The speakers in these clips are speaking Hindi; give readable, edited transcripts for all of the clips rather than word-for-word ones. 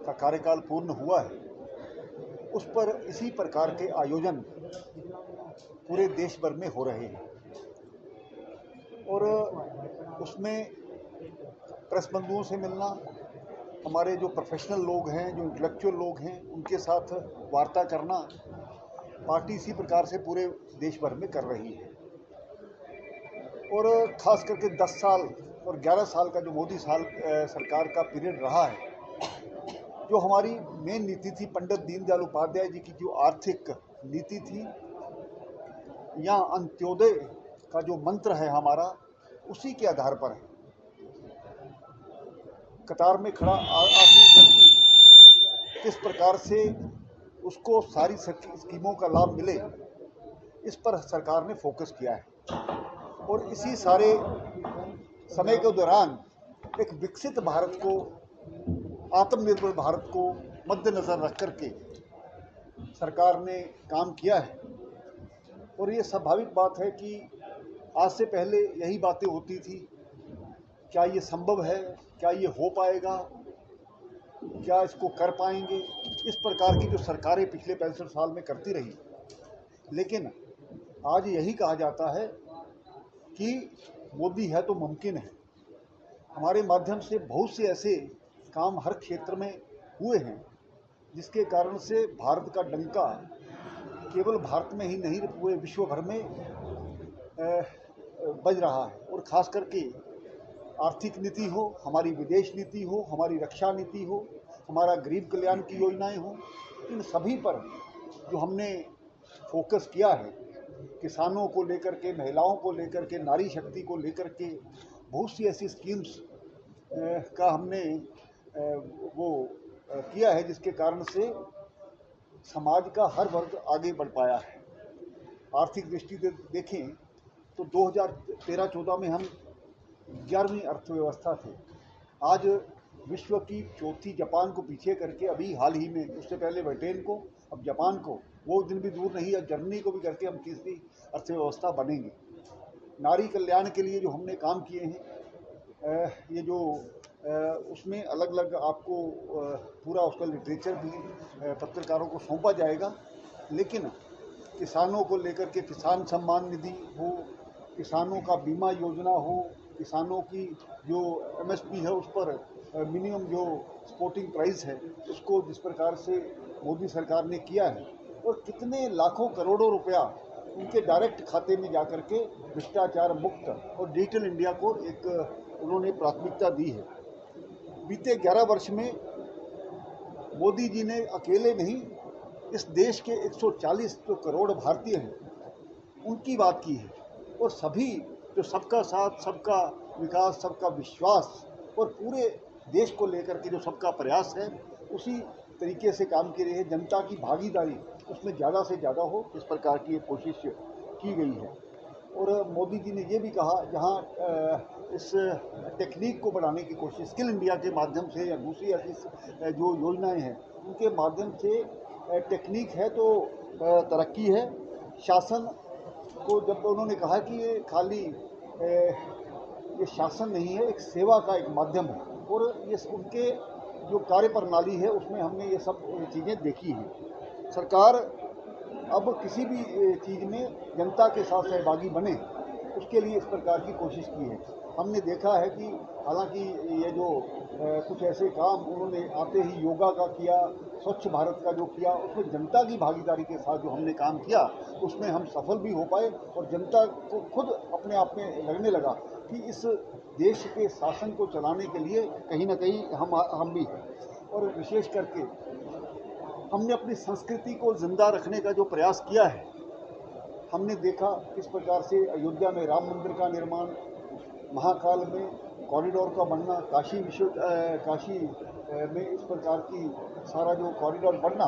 का कार्यकाल पूर्ण हुआ है, उस पर इसी प्रकार के आयोजन पूरे देश भर में हो रहे हैं और उसमें प्रेस बंधुओं से मिलना, हमारे जो प्रोफेशनल लोग हैं, जो इंटेलेक्चुअल लोग हैं, उनके साथ वार्ता करना पार्टी इसी प्रकार से पूरे देश भर में कर रही है। और ख़ास करके 10 साल और 11 साल का जो मोदी सरकार का पीरियड रहा है, जो हमारी मेन नीति थी पंडित दीनदयाल उपाध्याय जी की जो आर्थिक नीति थी, या अंत्योदय का जो मंत्र है हमारा, उसी के आधार पर है। कतार में खड़ा आखिरी व्यक्ति किस प्रकार से उसको सारी स्कीमों का लाभ मिले, इस पर सरकार ने फोकस किया है। और इसी सारे समय के दौरान एक विकसित भारत को, आत्मनिर्भर भारत को मद्देनजर रख करके सरकार ने काम किया है। और ये स्वाभाविक बात है कि आज से पहले यही बातें होती थी, क्या ये संभव है, क्या ये हो पाएगा, क्या इसको कर पाएंगे, इस प्रकार की जो सरकारें पिछले 65 साल में करती रही। लेकिन आज यही कहा जाता है कि मोदी है तो मुमकिन है। हमारे माध्यम से बहुत से ऐसे काम हर क्षेत्र में हुए हैं जिसके कारण से भारत का डंका केवल भारत में ही नहीं, पूरे विश्व भर में बज रहा है। और ख़ास करके आर्थिक नीति हो, हमारी विदेश नीति हो, हमारी रक्षा नीति हो, हमारा गरीब कल्याण की योजनाएं हो, इन सभी पर जो हमने फोकस किया है, किसानों को लेकर के, महिलाओं को लेकर के, नारी शक्ति को लेकर के बहुत सी ऐसी स्कीम्स का हमने वो किया है जिसके कारण से समाज का हर वर्ग आगे बढ़ पाया है। आर्थिक दृष्टि से देखें तो 2013-14 में हम 11वीं अर्थव्यवस्था थे। आज विश्व की चौथी जापान को पीछे करके, अभी हाल ही में, उससे पहले ब्रिटेन को, अब जापान को, वो दिन भी दूर नहीं है, जर्मनी को भी करके हम तीसरी अर्थव्यवस्था बनेंगे। नारी कल्याण के लिए जो हमने काम किए हैं, ये जो उसमें अलग अलग आपको पूरा उसका लिटरेचर भी पत्रकारों को सौंपा जाएगा। लेकिन किसानों को लेकर के किसान सम्मान निधि हो, किसानों का बीमा योजना हो, किसानों की जो MSP है उस पर मिनिमम जो सपोर्टिंग प्राइस है उसको जिस प्रकार से मोदी सरकार ने किया है, और कितने लाखों करोड़ों रुपया उनके डायरेक्ट खाते में जाकर के भ्रष्टाचार मुक्त और डिजिटल इंडिया को एक उन्होंने प्राथमिकता दी है। बीते 11 वर्ष में मोदी जी ने अकेले नहीं, इस देश के 140 जो करोड़ भारतीय हैं उनकी बात की है, और सभी जो सबका साथ, सबका विकास, सबका विश्वास और पूरे देश को लेकर के जो सबका प्रयास है, उसी तरीके से काम कर रही है। जनता की भागीदारी उसमें ज़्यादा से ज़्यादा हो, इस प्रकार की एक कोशिश की गई है। और मोदी जी ने ये भी कहा, जहाँ इस टेक्निक को बढ़ाने की कोशिश स्किल इंडिया के माध्यम से या दूसरी ऐसी जो योजनाएं हैं उनके माध्यम से टेक्निक है तो तरक्की है। शासन को जब उन्होंने कहा कि ये खाली ये शासन नहीं है, एक सेवा का एक माध्यम है, और ये उनके जो कार्य प्रणाली है उसमें हमने ये सब चीज़ें देखी हैं। सरकार अब किसी भी चीज़ में जनता के साथ सहभागी बने, उसके लिए इस प्रकार की कोशिश की है। हमने देखा है कि हालांकि ये जो कुछ ऐसे काम उन्होंने आते ही योगा का किया, स्वच्छ भारत का जो किया, उसमें जनता की भागीदारी के साथ जो हमने काम किया उसमें हम सफल भी हो पाए, और जनता को खुद अपने आप में लगने लगा कि इस देश के शासन को चलाने के लिए कहीं ना कहीं हम भी हैं। और विशेष करके हमने अपनी संस्कृति को जिंदा रखने का जो प्रयास किया है, हमने देखा किस प्रकार से अयोध्या में राम मंदिर का निर्माण, महाकाल में कॉरिडोर का बनना, काशी में इस प्रकार की सारा जो कॉरिडोर बनना,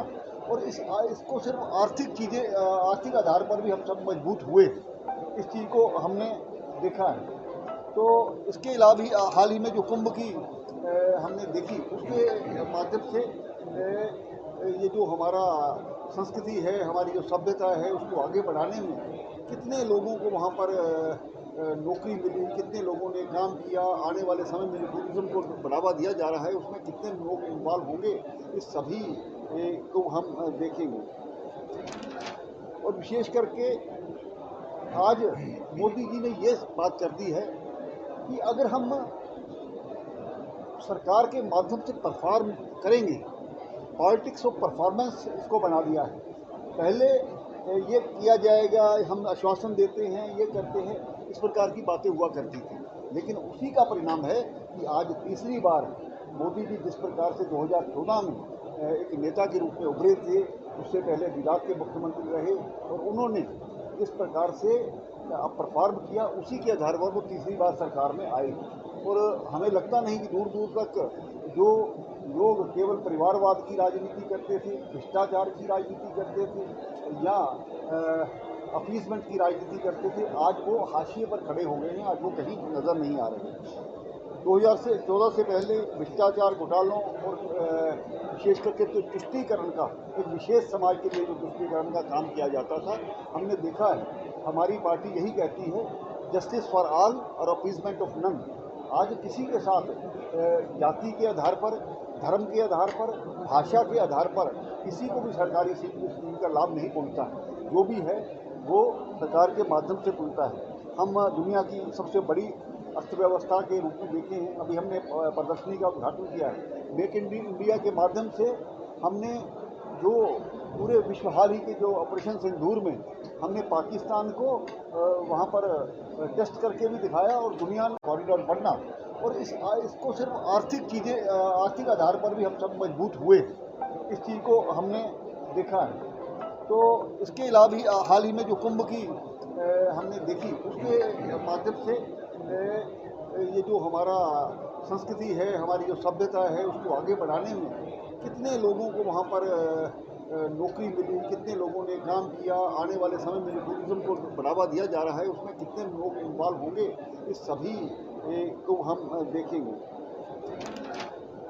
और इसको सिर्फ आर्थिक आधार पर भी हम सब मजबूत हुए, इस चीज़ को हमने देखा है। तो इसके अलावा भी हाल ही में जो कुंभ की हमने देखी, उसके माध्यम से ये जो हमारा संस्कृति है, हमारी जो सभ्यता है, उसको आगे बढ़ाने में कितने लोगों को वहाँ पर नौकरी मिली, कितने लोगों ने काम किया, आने वाले समय में टूरिज्म को बढ़ावा दिया जा रहा है, उसमें कितने लोग इन्वॉल्व होंगे, इस सभी को हम देखेंगे। और विशेष करके आज मोदी जी ने ये बात कर दी है कि अगर हम सरकार के माध्यम से परफॉर्म करेंगे, पॉलिटिक्स ऑफ परफॉर्मेंस इसको बना दिया है। पहले ये किया जाएगा, हम आश्वासन देते हैं, ये करते हैं, इस प्रकार की बातें हुआ करती थी। लेकिन उसी का परिणाम है कि आज तीसरी बार मोदी जी जिस प्रकार से 2014 में एक नेता के रूप में उभरे थे, उससे पहले गुजरात के मुख्यमंत्री रहे और उन्होंने जिस प्रकार से परफॉर्म किया, उसी के आधार पर वो तीसरी बार सरकार में आए। और हमें लगता नहीं कि दूर दूर तक जो लोग केवल परिवारवाद की राजनीति करते थे, भ्रष्टाचार की राजनीति करते थे या अपीसमेंट की राजनीति करते थे, आज वो हाशिए पर खड़े हो गए हैं, आज वो कहीं नज़र नहीं आ रहे। 2014 से पहले भ्रष्टाचार, घोटालों और विशेष करके तो तुष्टीकरण का, एक विशेष समाज के लिए जो तुष्टीकरण का काम किया जाता था, हमने देखा है। हमारी पार्टी यही कहती है, जस्टिस फॉर ऑल और अपीसमेंट ऑफ नन। आज किसी के साथ जाति के आधार पर, धर्म के आधार पर, भाषा के आधार पर किसी को भी सरकारी स्कीम का लाभ नहीं पहुंचता है। जो भी है वो सरकार के माध्यम से पहुंचता है। हम दुनिया की सबसे बड़ी अर्थव्यवस्था के रूप में देखे हैं। अभी हमने प्रदर्शनी का उद्घाटन किया है। मेक इन इंडिया के माध्यम से हमने जो पूरे विश्व, हाल ही के जो ऑपरेशन सिंदूर में हमने पाकिस्तान को वहाँ पर टेस्ट करके भी दिखाया और दुनिया में कॉरिडोर बनना, और इसको सिर्फ आर्थिक चीज़ें, आर्थिक आधार पर भी हम सब मजबूत हुए। इस चीज़ को हमने देखा है। तो इसके अलावा भी हाल ही में जो कुंभ की हमने देखी, उसके माध्यम से ये जो हमारा संस्कृति है, हमारी जो सभ्यता है, उसको आगे बढ़ाने में कितने लोगों को वहाँ पर नौकरी मिली, कितने लोगों ने काम किया, आने वाले समय में जो टूरिज्म को बढ़ावा दिया जा रहा है, उसमें कितने लोग इन्वॉल्व होंगे, इस सभी को हम देखेंगे।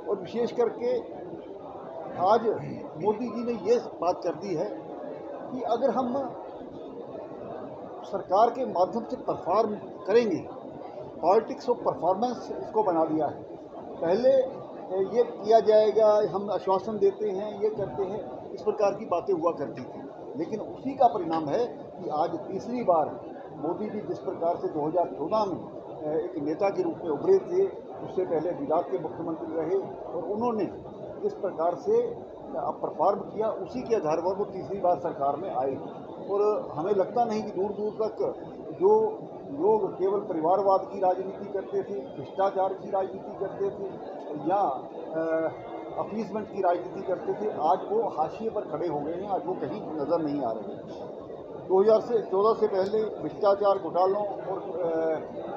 और विशेष करके आज मोदी जी ने ये बात कर दी है कि अगर हम सरकार के माध्यम से परफॉर्म करेंगे, पॉलिटिक्स ऑफ परफॉर्मेंस इसको बना दिया है। पहले ये किया जाएगा, हम आश्वासन देते हैं, ये करते हैं, इस प्रकार की बातें हुआ करती थी। लेकिन उसी का परिणाम है कि आज तीसरी बार मोदी जी जिस प्रकार से 2014 में एक नेता के रूप में उभरे थे, उससे पहले गुजरात के मुख्यमंत्री रहे और उन्होंने जिस प्रकार से परफॉर्म किया, उसी के आधार पर वो तीसरी बार सरकार में आए। और हमें लगता नहीं कि दूर दूर तक जो लोग केवल परिवारवाद की राजनीति करते थे, भ्रष्टाचार की राजनीति करते थे या अपीसमेंट की राजनीति करते थे, आज वो हाशिए पर खड़े हो गए हैं, आज वो कहीं नज़र नहीं आ रहे। 2014 से पहले भ्रष्टाचार, घोटालों और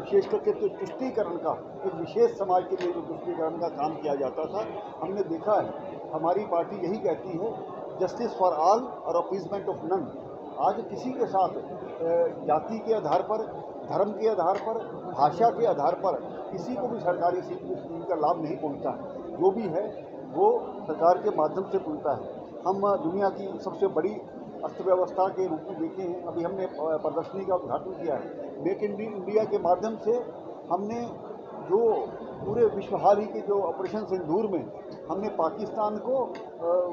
विशेष करके तो तुष्टीकरण का, एक विशेष समाज के लिए जो तुष्टीकरण का काम किया जाता था, हमने देखा है। हमारी पार्टी यही कहती है, जस्टिस फॉर ऑल और अपीसमेंट ऑफ नन। आज किसी के साथ जाति के आधार पर, धर्म के आधार पर, भाषा के आधार पर किसी को भी सरकारी स्कीम का लाभ नहीं पहुंचता है। जो भी है वो सरकार के माध्यम से पहुंचता है। हम दुनिया की सबसे बड़ी अर्थव्यवस्था के रूप में देखे हैं। अभी हमने प्रदर्शनी का उद्घाटन किया है। मेक इन इंडिया के माध्यम से हमने जो पूरे विश्व, हाल ही के जो ऑपरेशन सिंदूर में हमने पाकिस्तान को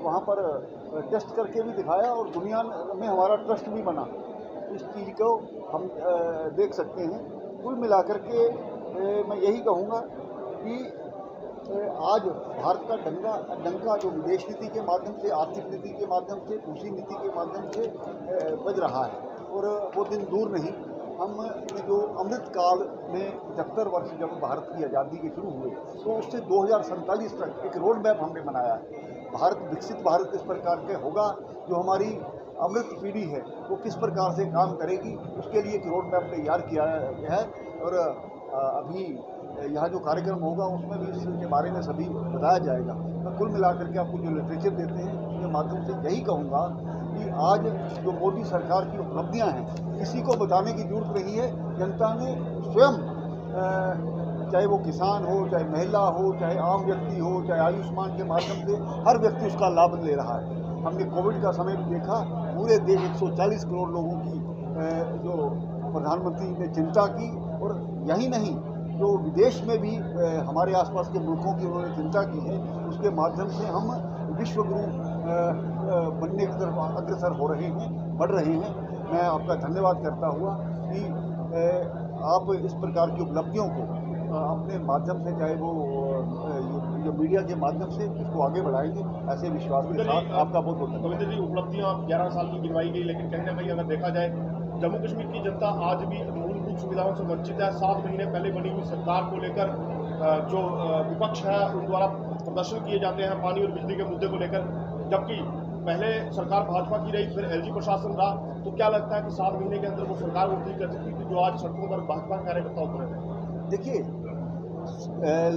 वहाँ पर टेस्ट करके भी दिखाया और दुनिया में हमारा ट्रस्ट भी बना। इस चीज़ को हम देख सकते हैं। कुल मिलाकर के मैं यही कहूँगा कि आज भारत का डंका जो विदेश नीति के माध्यम से, आर्थिक नीति के माध्यम से, कृषि नीति के माध्यम से बज रहा है और वो दिन दूर नहीं। हम जो अमृत काल में 75 वर्ष जब भारत की आज़ादी के शुरू हुए, तो उससे 2047 तक एक रोड मैप हमने बनाया है। भारत विकसित भारत इस प्रकार के होगा, जो हमारी अमृत पीढ़ी है वो किस प्रकार से काम करेगी, उसके लिए एक रोड मैप तैयार किया गया है। और अभी यहाँ जो कार्यक्रम होगा उसमें भी इसके बारे में सभी बताया जाएगा। मैं कुल मिलाकर के आपको जो लिटरेचर देते हैं उसके माध्यम से यही कहूँगा कि आज जो मोदी सरकार की उपलब्धियाँ हैं, किसी को बताने की जरूरत नहीं है। जनता ने स्वयं, चाहे वो किसान हो, चाहे महिला हो, चाहे आम व्यक्ति हो, चाहे आयुष्मान के माध्यम से हर व्यक्ति उसका लाभ ले रहा है। हमने कोविड का समय भी देखा, पूरे देश 140 करोड़ लोगों की जो प्रधानमंत्री ने चिंता की और यही नहीं, जो विदेश में भी हमारे आसपास के मुल्कों की उन्होंने चिंता की है, उसके माध्यम से हम विश्व गुरु बनने की तरफ अग्रसर हो रहे हैं, बढ़ रहे हैं। मैं आपका धन्यवाद करता हुआ कि आप इस प्रकार की उपलब्धियों को अपने माध्यम से, चाहे वो जो मीडिया के माध्यम से, इसको आगे बढ़ाएंगे, ऐसे विश्वास के साथ आपका बहुत बहुत धन्यवाद। कविंदर जी, उपलब्धियां 11 साल की गिनवाई गई, लेकिन कहीं ना कहीं अगर देखा जाए जम्मू कश्मीर की जनता आज भी मूलभूत सुविधाओं से वंचित है। 7 महीने पहले बनी हुई सरकार को लेकर जो विपक्ष है उन द्वारा प्रदर्शन किए जाते हैं पानी और बिजली के मुद्दे को लेकर, जबकि पहले सरकार भाजपा की रही, फिर एलजी प्रशासन रहा। तो क्या लगता है कि 7 महीने के अंदर वो सरकार वो ठीक कर सकती थी जो आज सड़कों पर भाजपा कार्यकर्ता उतरे थे? देखिए,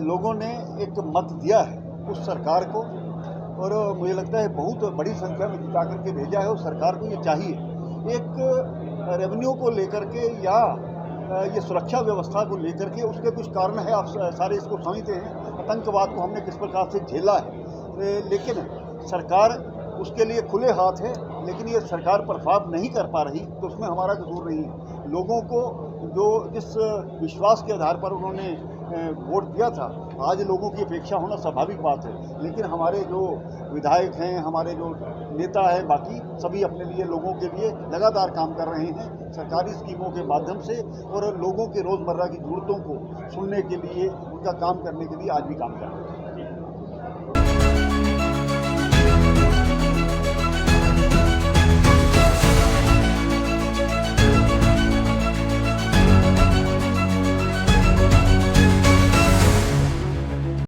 लोगों ने एक मत दिया है उस सरकार को, और मुझे लगता है बहुत बड़ी संख्या में जिता करके भेजा है। उस सरकार को ये चाहिए, एक रेवेन्यू को लेकर के या ये सुरक्षा व्यवस्था को लेकर के उसके कुछ कारण है, आप सारे इसको समझते हैं। आतंकवाद को हमने किस प्रकार से झेला है, लेकिन सरकार उसके लिए खुले हाथ है, लेकिन ये सरकार परफॉर्म नहीं कर पा रही, तो उसमें हमारा कसूर नहीं है। लोगों को जो जिस विश्वास के आधार पर उन्होंने वोट दिया था, आज लोगों की अपेक्षा होना स्वाभाविक बात है, लेकिन हमारे जो विधायक हैं, हमारे जो नेता हैं, बाकी सभी अपने लिए, लोगों के लिए लगातार काम कर रहे हैं, सरकारी स्कीमों के माध्यम से, और लोगों के रोज़मर्रा की ज़रूरतों को सुनने के लिए, उनका काम करने के लिए आज भी काम कर रहे हैं।